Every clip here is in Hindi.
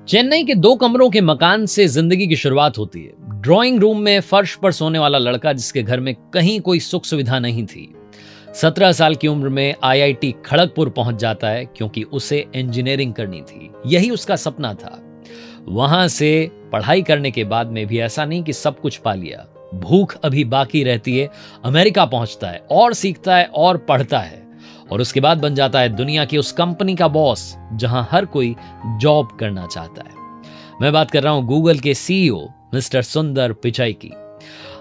चेन्नई के 2 कमरों के मकान से जिंदगी की शुरुआत होती है। ड्राइंग रूम में फर्श पर सोने वाला लड़का जिसके घर में कहीं कोई सुख सुविधा नहीं थी, 17 साल की उम्र में आईआईटी खड़गपुर पहुंच जाता है क्योंकि उसे इंजीनियरिंग करनी थी। यही उसका सपना था। वहां से पढ़ाई करने के बाद में भी ऐसा नहीं कि सब कुछ पा लिया, भूख अभी बाकी रहती है। अमेरिका पहुंचता है और सीखता है और पढ़ता है और उसके बाद बन जाता है दुनिया की उस कंपनी का बॉस जहां हर कोई जॉब करना चाहता है। मैं बात कर रहा हूं गूगल के सीईओ मिस्टर सुंदर पिचाई की।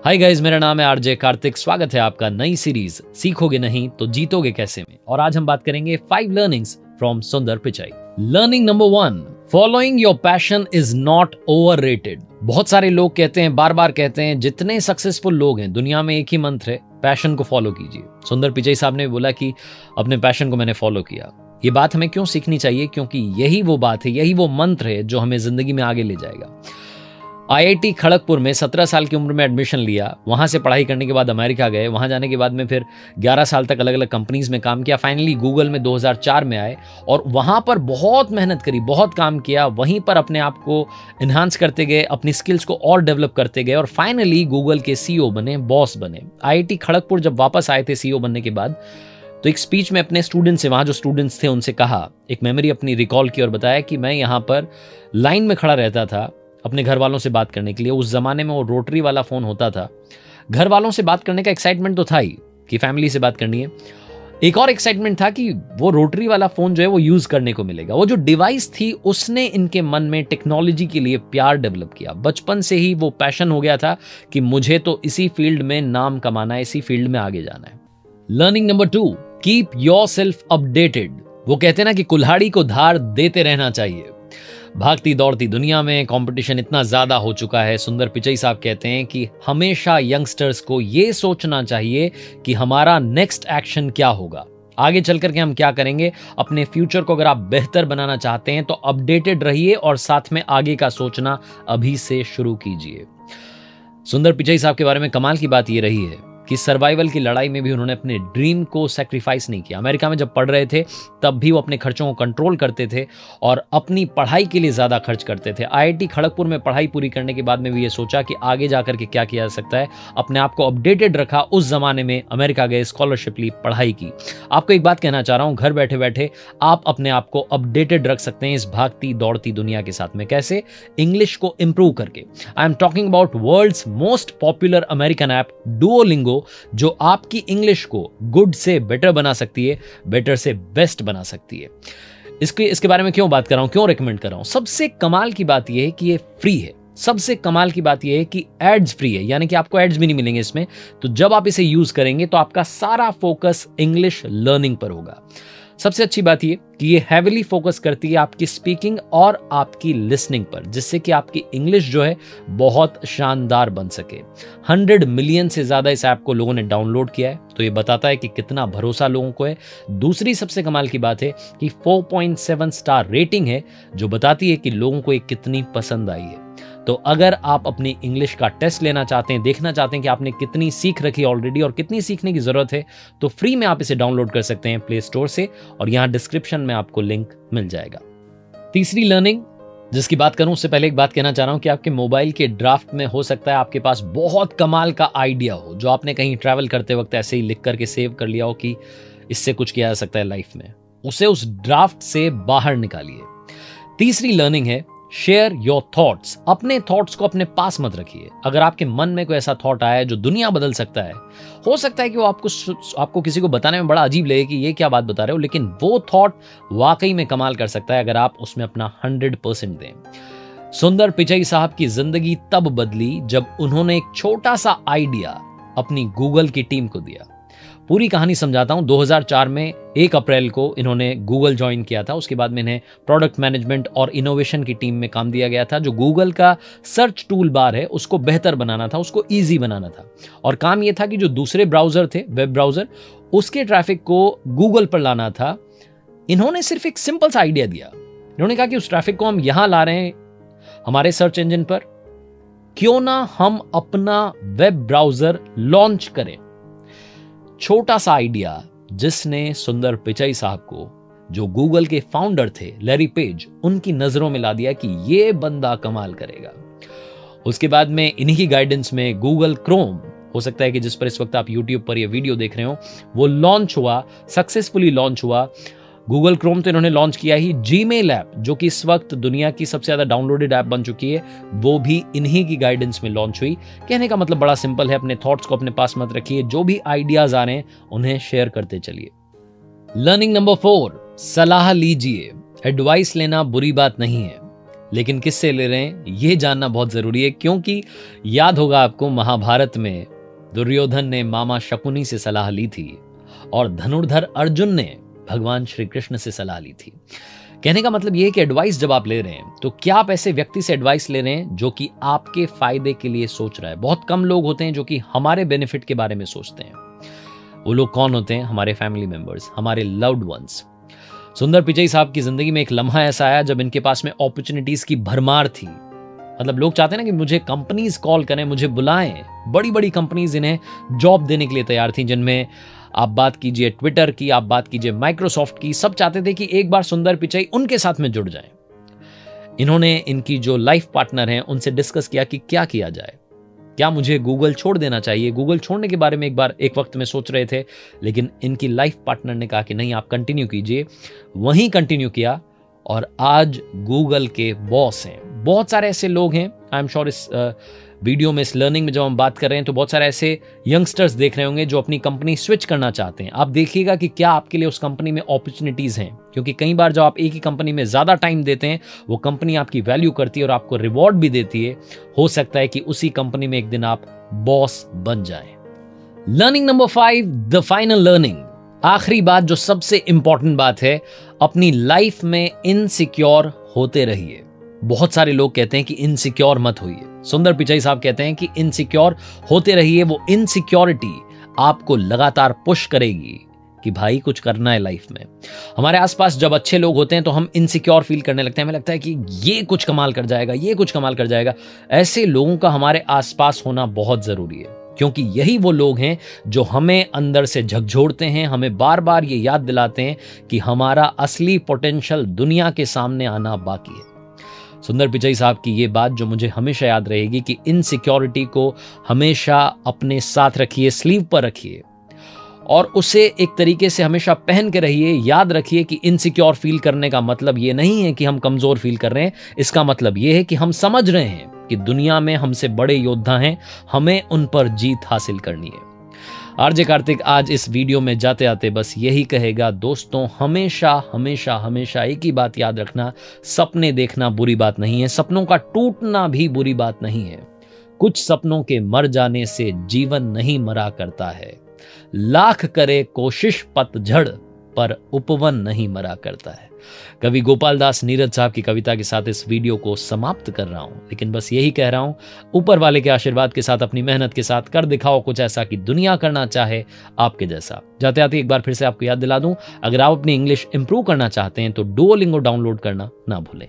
हाय गाइस, मेरा नाम है आरजे कार्तिक। स्वागत है आपका नई सीरीज सीखोगे नहीं तो जीतोगे कैसे में। और आज हम बात करेंगे 5 लर्निंग्स फ्रॉम सुंदर Pichai. Learning number 1, following your passion is not overrated. बहुत सारे लोग कहते हैं, बार बार कहते हैं, जितने सक्सेसफुल लोग हैं दुनिया में एक ही मंत्र है, पैशन को फॉलो कीजिए। सुंदर पिचाई साहब ने बोला कि अपने पैशन को मैंने फॉलो किया। ये बात हमें क्यों सीखनी चाहिए? क्योंकि यही वो बात है, यही वो मंत्र है जो हमें जिंदगी में आगे ले जाएगा। आईआईटी खड़गपुर में 17 साल की उम्र में एडमिशन लिया। वहां से पढ़ाई करने के बाद अमेरिका गए। वहां जाने के बाद में फिर 11 साल तक अलग अलग कंपनीज में काम किया। फाइनली गूगल में 2004 में आए और वहां पर बहुत मेहनत करी, बहुत काम किया। वहीं पर अपने आप को इन्हांस करते गए, अपनी स्किल्स को और डेवलप करते गए और फाइनली गूगल के सीईओ बने, बॉस बने। आईआईटी खड़गपुर जब वापस आए थे सीईओ बनने के बाद, तो एक स्पीच में अपने स्टूडेंट्स से, वहां जो स्टूडेंट्स थे उनसे कहा, एक मेमोरी अपनी रिकॉल की और बताया कि मैं यहाँ पर लाइन में खड़ा रहता था अपने घर वालों से बात करने के लिए। उस जमाने में वो रोटरी वाला फोन होता था। घर वालों से बात करने का एक्साइटमेंट तो था ही कि फैमिली से बात करनी है। एक और एक्साइटमेंट था कि वो रोटरी वाला फोन जो है वो यूज करने को मिलेगा। वो जो डिवाइस थी उसने इनके मन में टेक्नोलॉजी के लिए प्यार डेवलप किया। बचपन से ही वो पैशन हो गया था कि मुझे तो इसी फील्ड में नाम कमाना है, इसी फील्ड में आगे जाना है। Learning number 2, keep yourself updated. वो कहते हैं ना कि कुल्हाड़ी को धार देते रहना चाहिए। भागती दौड़ती दुनिया में कंपटीशन इतना ज्यादा हो चुका है। सुंदर पिचाई साहब कहते हैं कि हमेशा यंगस्टर्स को यह सोचना चाहिए कि हमारा नेक्स्ट एक्शन क्या होगा, आगे चल करके हम क्या करेंगे। अपने फ्यूचर को अगर आप बेहतर बनाना चाहते हैं तो अपडेटेड रहिए और साथ में आगे का सोचना अभी से शुरू कीजिए। सुंदर पिचाई साहब के बारे में कमाल की बात यह रही है कि सर्वाइवल की लड़ाई में भी उन्होंने अपने ड्रीम को सैक्रिफाइस नहीं किया। अमेरिका में जब पढ़ रहे थे तब भी वो अपने खर्चों को कंट्रोल करते थे और अपनी पढ़ाई के लिए ज्यादा खर्च करते थे। आईआईटी खड़गपुर में पढ़ाई पूरी करने के बाद में भी ये सोचा कि आगे जाकर के क्या किया जा सकता है। अपने आप को अपडेटेड रखा। उस जमाने में अमेरिका गए, स्कॉलरशिप ली, पढ़ाई की। आपको एक बात कहना चाह रहा हूं, घर बैठे बैठे आप अपने आप को अपडेटेड रख सकते हैं इस भागती दौड़ती दुनिया के साथ में। कैसे? इंग्लिश को इंप्रूव करके। I am talking about world's most popular American app Duolingo, जो आपकी इंग्लिश को गुड से बेटर बना सकती है, बेटर से बेस्ट बना सकती है। इसके बारे में क्यों बात कर रहा हूं, क्यों रेकमेंड कर रहा हूं? सबसे कमाल की बात यह है कि ये फ्री है। सबसे कमाल की बात यह है कि एड्स फ्री है, यानी कि आपको एड्स भी नहीं मिलेंगे इसमें। तो जब आप इसे यूज करेंगे तो आपका सारा फोकस इंग्लिश लर्निंग पर होगा। सबसे अच्छी बात यह कि ये हैविली फोकस करती है आपकी स्पीकिंग और आपकी लिसनिंग पर, जिससे कि आपकी इंग्लिश जो है बहुत शानदार बन सके। 100 मिलियन से ज्यादा इस ऐप को लोगों ने डाउनलोड किया है, तो ये बताता है कि कितना भरोसा लोगों को है। दूसरी सबसे कमाल की बात है कि 4.7 स्टार रेटिंग है, जो बताती है कि लोगों को ये कितनी पसंद आई है। तो अगर आप अपनी इंग्लिश का टेस्ट लेना चाहते हैं, देखना चाहते हैं कि आपने कितनी सीख रखी ऑलरेडी और कितनी सीखने की जरूरत है, तो फ्री में आप इसे डाउनलोड कर सकते हैं प्ले स्टोर से और यहां डिस्क्रिप्शन में आपको लिंक मिल जाएगा। तीसरी लर्निंग जिसकी बात करूं, उससे पहले एक बात कहना चाह रहा हूं कि आपके मोबाइल के ड्राफ्ट में हो सकता है आपके पास बहुत कमाल का आइडिया हो, जो आपने कहीं ट्रैवल करते वक्त ऐसे ही लिख करके सेव कर लिया हो कि इससे कुछ किया जा सकता है लाइफ में। उसे उस ड्राफ्ट से बाहर निकालिए। तीसरी लर्निंग है शेयर योर थॉट्स। अपने थॉट्स को अपने पास मत रखिए। अगर आपके मन में कोई ऐसा थॉट आया है जो दुनिया बदल सकता है, हो सकता है कि वो आपको किसी को बताने में बड़ा अजीब लगे कि ये क्या बात बता रहे हो, लेकिन वो थॉट वाकई में कमाल कर सकता है अगर आप उसमें अपना 100% दें। सुंदर पिचाई साहब की जिंदगी तब बदली जब उन्होंने एक छोटा सा आइडिया अपनी गूगल की टीम को दिया। पूरी कहानी समझाता हूं। 2004 में 1 अप्रैल को इन्होंने गूगल ज्वाइन किया था। उसके बाद में इन्हें प्रोडक्ट मैनेजमेंट और इनोवेशन की टीम में काम दिया गया था। जो गूगल का सर्च टूल बार है उसको बेहतर बनाना था, उसको ईजी बनाना था। और काम यह था कि जो दूसरे ब्राउजर थे, वेब ब्राउजर, उसके ट्रैफिक को गूगल पर लाना था। इन्होंने सिर्फ एक सिंपल सा आइडिया दिया। इन्होंने कहा कि उस ट्रैफिक को हम यहां ला रहे हैं हमारे सर्च इंजन पर, क्यों ना हम अपना वेब ब्राउजर लॉन्च करें। छोटा सा आइडिया जिसने सुंदर पिचाई साहब को जो गूगल के फाउंडर थे लैरी पेज, उनकी नजरों में ला दिया कि ये बंदा कमाल करेगा। उसके बाद में इन्हीं की गाइडेंस में गूगल क्रोम, हो सकता है कि जिस पर इस वक्त आप यूट्यूब पर ये वीडियो देख रहे हो, वो लॉन्च हुआ, सक्सेसफुली लॉन्च हुआ। गूगल क्रोम तो इन्होंने लॉन्च किया ही, जीमेल ऐप जो कि इस वक्त दुनिया की सबसे ज्यादा डाउनलोडेड ऐप बन चुकी है, वो भी इन्हीं की गाइडेंस में लॉन्च हुई। कहने का मतलब बड़ा सिंपल है, अपने थॉट्स को अपने पास मत रखिए, जो भी आइडियाज आ रहे हैं उन्हें शेयर करते चलिए। लर्निंग नंबर 4, सलाह लीजिए। एडवाइस लेना बुरी बात नहीं है, लेकिन किससे ले रहे हैं ये जानना बहुत जरूरी है, क्योंकि याद होगा आपको महाभारत में दुर्योधन ने मामा शकुनी से सलाह ली थी और धनुर्धर अर्जुन ने भगवान श्री कृष्ण से सलाह ली थी। कहने का मतलब यह है कि एडवाइस जब आप ले रहे हैं तो क्या आप ऐसे व्यक्ति से एडवाइस ले रहे हैं जो कि आपके फायदे के लिए सोच रहा है। बहुत कम लोग होते हैं जो कि हमारे बेनिफिट के बारे में सोचते हैं। वो लोग कौन होते हैं? हमारे फैमिली मेंबर्स, हमारे लव्ड वंस। सुंदर पिचई साहब की जिंदगी में एक लम्हा ऐसा आया जब इनके पास में अपॉर्चुनिटीज की भरमार थी। मतलब लोग चाहते हैं ना कि मुझे कंपनीज कॉल करें, मुझे बुलाएं। बड़ी बड़ी कंपनीज इन्हें जॉब देने के लिए तैयार थी, जिनमें आप बात कीजिए ट्विटर की, आप बात कीजिए माइक्रोसॉफ्ट की। सब चाहते थे कि एक बार सुंदर पिचई उनके साथ में जुड़ जाएं। इन्होंने इनकी जो लाइफ पार्टनर हैं उनसे डिस्कस किया कि क्या किया जाए, क्या मुझे गूगल छोड़ देना चाहिए। गूगल छोड़ने के बारे में एक वक्त में सोच रहे थे, लेकिन इनकी लाइफ पार्टनर ने कहा कि नहीं, आप कंटिन्यू कीजिए। वहीं कंटिन्यू किया और आज गूगल के बॉस हैं। बहुत सारे ऐसे लोग हैं, आई एम श्योर इस वीडियो में, इस लर्निंग में जब हम बात कर रहे हैं तो बहुत सारे ऐसे यंगस्टर्स देख रहे होंगे जो अपनी कंपनी स्विच करना चाहते हैं। आप देखिएगा कि क्या आपके लिए उस कंपनी में अपॉर्चुनिटीज हैं, क्योंकि कई बार जब आप एक ही कंपनी में ज्यादा टाइम देते हैं, वो कंपनी आपकी वैल्यू करती है और आपको रिवॉर्ड भी देती है। हो सकता है कि उसी कंपनी में एक दिन आप बॉस बन जाएं। Learning number 5, the final learning. आखिरी बात जो सबसे इंपॉर्टेंट बात है, अपनी लाइफ में इनसिक्योर होते रहिए। बहुत सारे लोग कहते हैं कि इनसिक्योर मत होइए। सुंदर पिचाई साहब कहते हैं कि इनसिक्योर होते रहिए। वो इनसिक्योरिटी आपको लगातार पुश करेगी कि भाई कुछ करना है लाइफ में। हमारे आसपास जब अच्छे लोग होते हैं तो हम इनसिक्योर फील करने लगते हैं। हमें लगता है कि ये कुछ कमाल कर जाएगा, ये कुछ कमाल कर जाएगा। ऐसे लोगों का हमारे आसपास होना बहुत जरूरी है, क्योंकि यही वो लोग हैं जो हमें अंदर से झकझोरते हैं, हमें बार बार ये याद दिलाते हैं कि हमारा असली पोटेंशियल दुनिया के सामने आना बाकी है। सुंदर पिचई साहब की ये बात जो मुझे हमेशा याद रहेगी कि इनसिक्योरिटी को हमेशा अपने साथ रखिए, स्लीव पर रखिए और उसे एक तरीके से हमेशा पहन के रहिए। याद रखिए कि इनसिक्योर फील करने का मतलब ये नहीं है कि हम कमजोर फील कर रहे हैं। इसका मतलब ये है कि हम समझ रहे हैं कि दुनिया में हमसे बड़े योद्धा हैं, हमें उन पर जीत हासिल करनी है। आरजे कार्तिक आज इस वीडियो में जाते आते बस यही कहेगा, दोस्तों हमेशा हमेशा हमेशा एक ही बात याद रखना, सपने देखना बुरी बात नहीं है, सपनों का टूटना भी बुरी बात नहीं है। कुछ सपनों के मर जाने से जीवन नहीं मरा करता है। लाख करे कोशिश पतझड़ पर उपवन नहीं मरा करता है। कवि गोपाल दास नीरज साहब की कविता के साथ इस वीडियो को समाप्त कर रहा हूं, लेकिन बस यही कह रहा हूं, ऊपर वाले के आशीर्वाद के साथ, अपनी मेहनत के साथ कर दिखाओ कुछ ऐसा कि दुनिया करना चाहे आपके जैसा। जाते आते एक बार फिर से आपको याद दिला दूं, अगर आप अपनी इंग्लिश इंप्रूव करना चाहते हैं तो डुओलिंगो डाउनलोड करना ना भूलें।